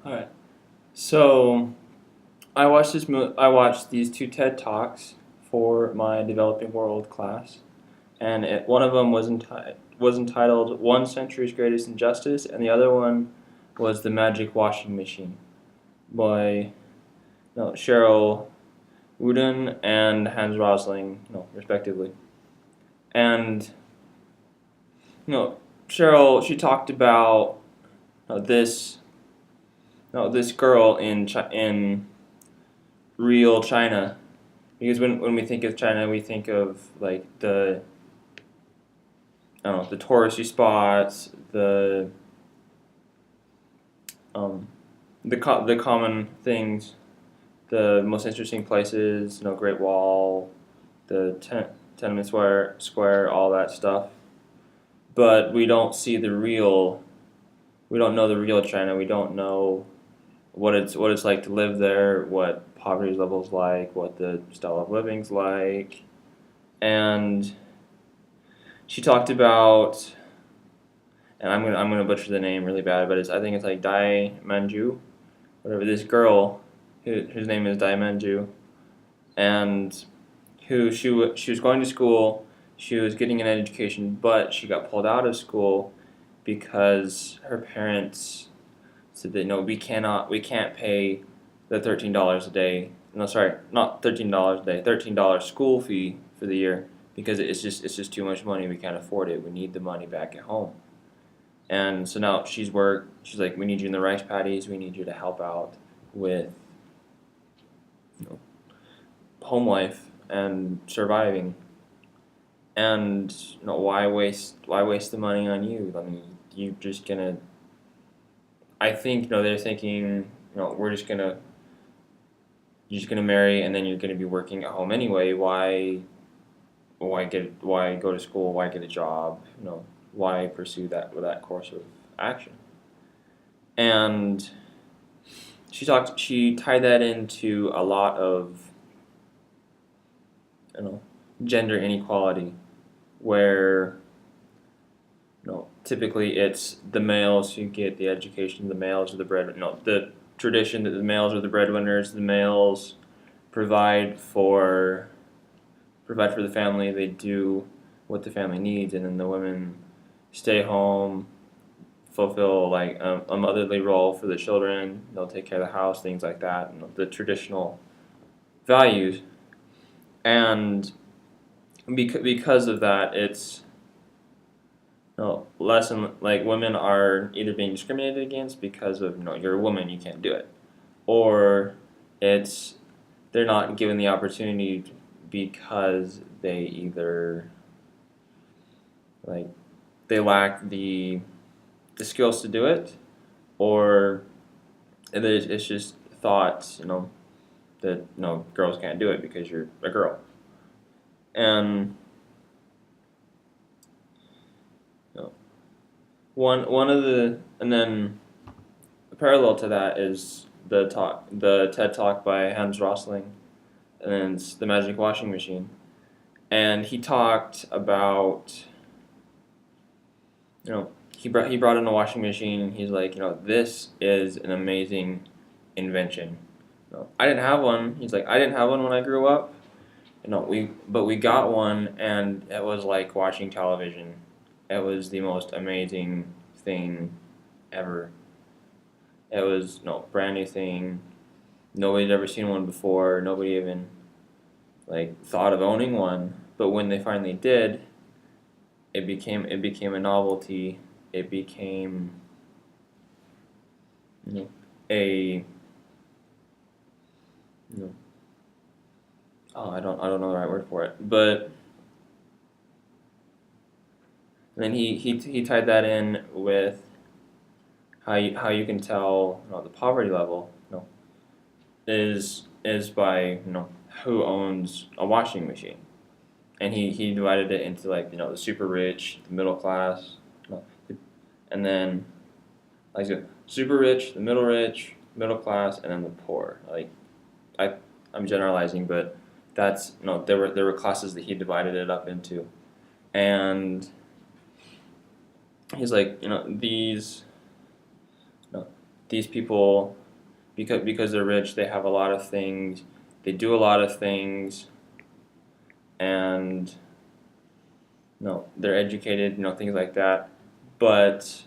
All right. So I watched these two TED talks for my developing world class, and one of them was entitled "One Century's Greatest Injustice," and the other one was "The Magic Washing Machine" by Cheryl Wooden and Hans Rosling, respectively. And you know, Cheryl, she talked about this this girl in real China, because when we think of China, we think of like the I don't know, the touristy spots, um, the common things, the most interesting places, Great Wall, the Tenement Square, all that stuff. But we don't see the real. We don't know the real China. We don't know what it's like to live there, what poverty level's like, what the style of living's like, and she talked about, and I'm gonna butcher the name really bad, but I think it's like Dai Manju, whatever. This girl, whose name is Dai Manju, and who she was going to school, she was getting an education, but she got pulled out of school because her parents said that no, we can't pay the $13 a day. No, sorry, not $13 a day, $13 school fee for the year because it's just too much money. We can't afford it. We need the money back at home. And so now she's worked. She's like, we need you in the rice paddies. We need you to help out with you know, home life and surviving. And why waste the money on you? I mean, you just gonna. I think they're thinking you're just gonna marry and then you're gonna be working at home anyway. Why go to school? Why get a job? Why pursue that course of action? And she tied that into a lot of gender inequality, where typically it's the males who get the education, the males are the bread. The tradition that the males are the breadwinners, the males provide for the family. They do what the family needs, and then the women stay home, fulfill like a motherly role for the children. They'll take care of the house, things like that. The traditional values, and because of that, it's less and like women are either being discriminated against because of you're a woman, you can't do it, or it's they're not given the opportunity because they either like they lack the skills to do it, or it's just thought that girls can't do it because you're a girl, and one of the and then a parallel to that is the TED talk by Hans Rosling, and it's the Magic Washing Machine, and he talked about he brought in a washing machine, and he's like this is an amazing invention. I didn't have one. He's like, I didn't have one when I grew up. We got one, and it was like watching television. It was the most amazing thing ever. It was brand new thing. Nobody'd ever seen one before. Nobody even thought of owning one. But when they finally did, it became a novelty. It became a I don't know the right word for it, but then he tied that in with how you can tell the poverty level is by who owns a washing machine, and he divided it into the super rich, the middle class, and then the super rich, the middle class, and then the poor. I'm generalizing, but that's there were classes that he divided it up into, and he's like these these people, because they're rich, they have a lot of things, they do a lot of things, and they're educated, things like that. But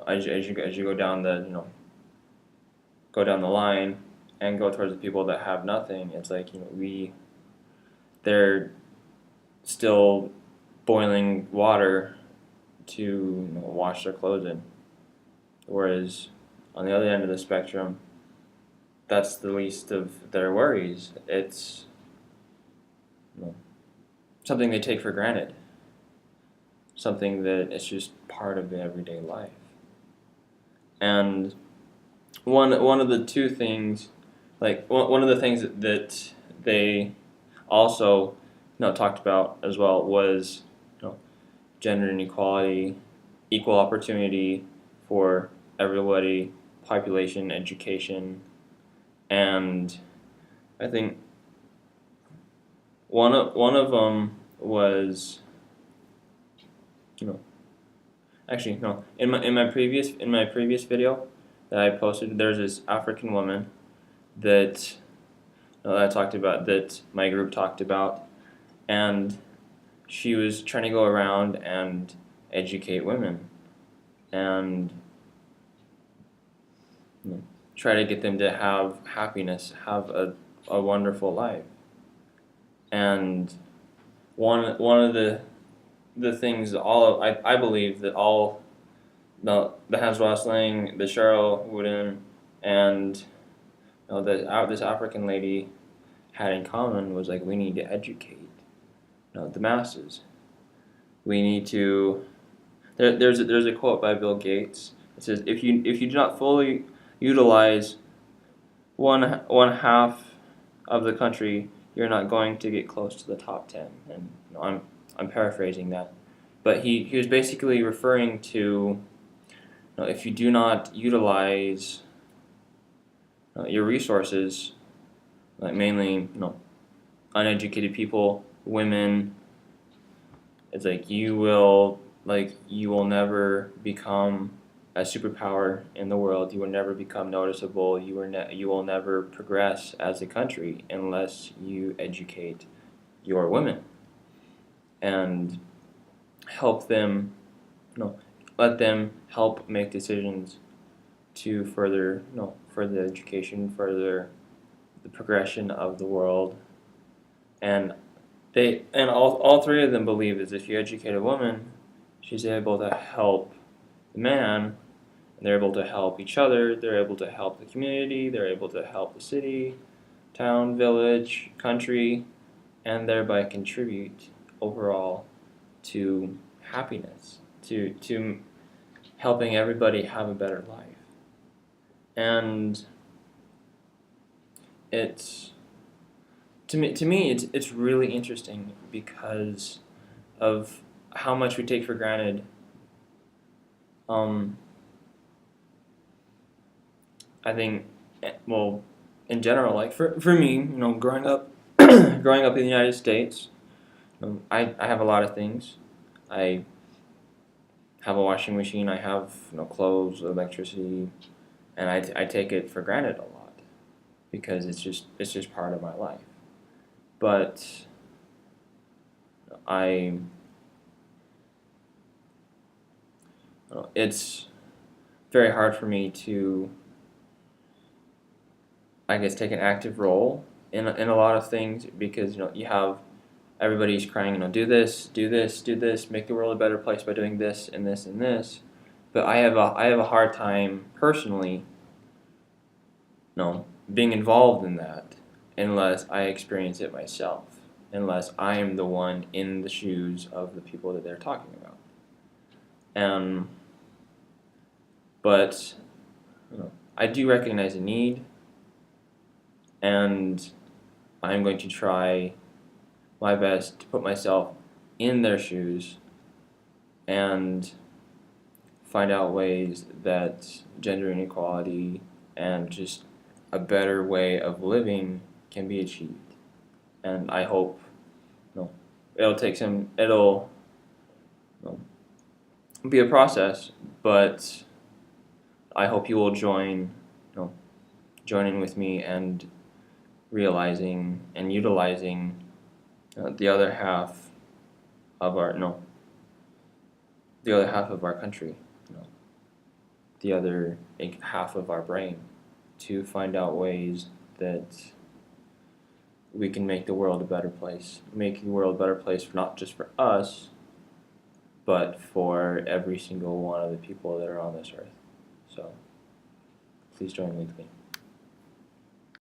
as you go down the line and go towards the people that have nothing, it's like they're still boiling water to wash their clothes in. Whereas on the other end of the spectrum, that's the least of their worries. It's something they take for granted, something that is just part of their everyday life. And one of the two things, like one of the things that they also talked about as well was gender inequality, equal opportunity for everybody, population, education, and I think one of them was actually no in my previous video that I posted, there's this African woman that I talked about, that my group talked about, and she was trying to go around and educate women and try to get them to have happiness, have a wonderful life. And one of the things, I believe that all the Hans Rosling, the Cheryl Wooden, and this African lady had in common was like, we need to educate the masses. We need to. There's a quote by Bill Gates. It says, if you do not fully utilize one half of the country, you're not going to get close to the top 10. And I'm paraphrasing that, but he was basically referring to if you do not utilize your resources, like mainly uneducated people, women, it's like you will never become a superpower in the world. You will never become noticeable. You will never progress as a country unless you educate your women and help them, let them help make decisions to further the education, further the progression of the world. And all three of them believe is if you educate a woman, she's able to help the man, and they're able to help each other, they're able to help the community, they're able to help the city, town, village, country, and thereby contribute overall to happiness, to helping everybody have a better life. And it's to me it's really interesting because of how much we take for granted. I think, well, in general, like for me, growing up growing up in the United States, I have a lot of things. I have a washing machine. I have clothes, electricity, and I take it for granted a lot because it's just part of my life. But it's very hard for me to, I guess, take an active role in a lot of things because you have everybody's crying, do this, do this, do this, make the world a better place by doing this and this and this. But I have a hard time personally, being involved in that unless I experience it myself, unless I am the one in the shoes of the people that they're talking about. But I do recognize a need, and I'm going to try my best to put myself in their shoes and find out ways that gender inequality and just a better way of living can be achieved. And I hope it'll be a process, but I hope you will join in with me and realizing and utilizing the other half of our no, the other half of our country, you know, the other half of our brain, to find out ways that we can make the world a better place. Make the world a better place not just for us, but for every single one of the people that are on this earth. So please join with me.